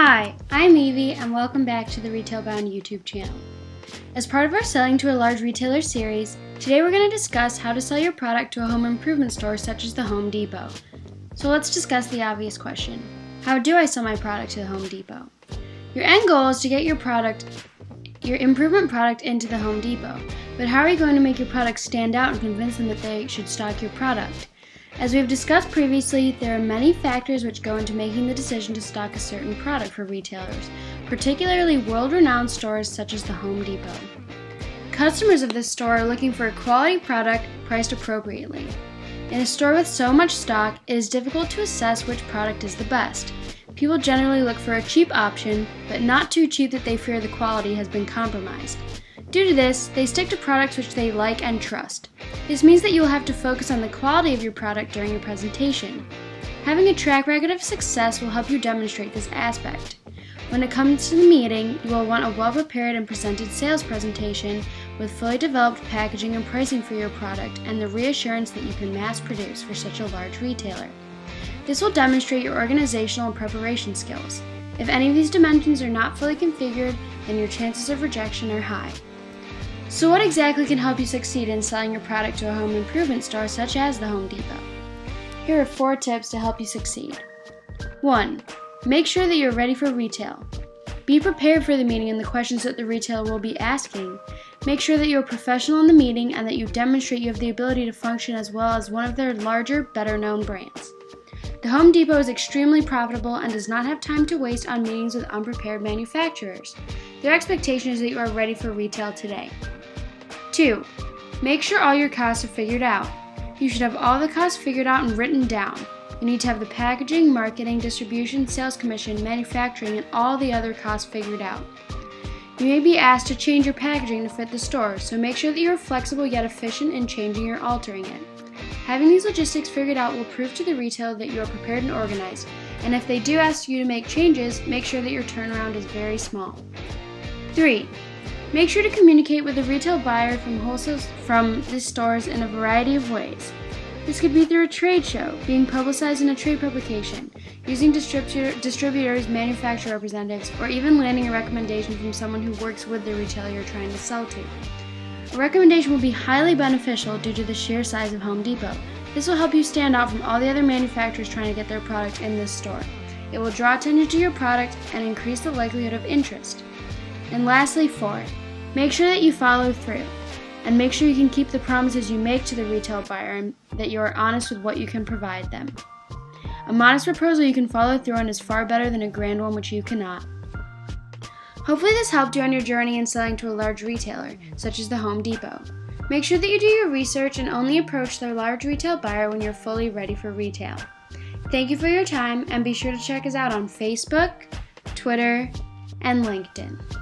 Hi, I'm Evie and welcome back to the Retailbound YouTube channel. As part of our Selling to a Large Retailer series, today we're going to discuss how to sell your product to a home improvement store such as the Home Depot. So let's discuss the obvious question. How do I sell my product to the Home Depot? Your end goal is to get your improvement product into the Home Depot, but how are you going to make your product stand out and convince them that they should stock your product? As we have discussed previously, there are many factors which go into making the decision to stock a certain product for retailers, particularly world-renowned stores such as the Home Depot. Customers of this store are looking for a quality product priced appropriately. In a store with so much stock, it is difficult to assess which product is the best. People generally look for a cheap option, but not too cheap that they fear the quality has been compromised. Due to this, they stick to products which they like and trust. This means that you will have to focus on the quality of your product during your presentation. Having a track record of success will help you demonstrate this aspect. When it comes to the meeting, you will want a well-prepared and presented sales presentation with fully developed packaging and pricing for your product and the reassurance that you can mass produce for such a large retailer. This will demonstrate your organizational and preparation skills. If any of these dimensions are not fully configured, then your chances of rejection are high. So what exactly can help you succeed in selling your product to a home improvement store such as the Home Depot? Here are 4 tips to help you succeed. 1. Make sure that you're ready for retail. Be prepared for the meeting and the questions that the retailer will be asking. Make sure that you're professional in the meeting and that you demonstrate you have the ability to function as well as one of their larger, better-known brands. The Home Depot is extremely profitable and does not have time to waste on meetings with unprepared manufacturers. Their expectation is that you are ready for retail today. 2. Make sure all your costs are figured out. You should have all the costs figured out and written down. You need to have the packaging, marketing, distribution, sales commission, manufacturing, and all the other costs figured out. You may be asked to change your packaging to fit the store, so make sure that you are flexible yet efficient in changing or altering it. Having these logistics figured out will prove to the retailer that you are prepared and organized, and if they do ask you to make changes, make sure that your turnaround is very small. 3. Make sure to communicate with the retail buyer from the stores in a variety of ways. This could be through a trade show, being publicized in a trade publication, using distributors, manufacturer representatives, or even landing a recommendation from someone who works with the retailer you're trying to sell to. A recommendation will be highly beneficial due to the sheer size of Home Depot. This will help you stand out from all the other manufacturers trying to get their product in this store. It will draw attention to your product and increase the likelihood of interest. And lastly, 4. Make sure that you follow through, and make sure you can keep the promises you make to the retail buyer and that you are honest with what you can provide them. A modest proposal you can follow through on is far better than a grand one which you cannot. Hopefully this helped you on your journey in selling to a large retailer, such as the Home Depot. Make sure that you do your research and only approach their large retail buyer when you're fully ready for retail. Thank you for your time, and be sure to check us out on Facebook, Twitter, and LinkedIn.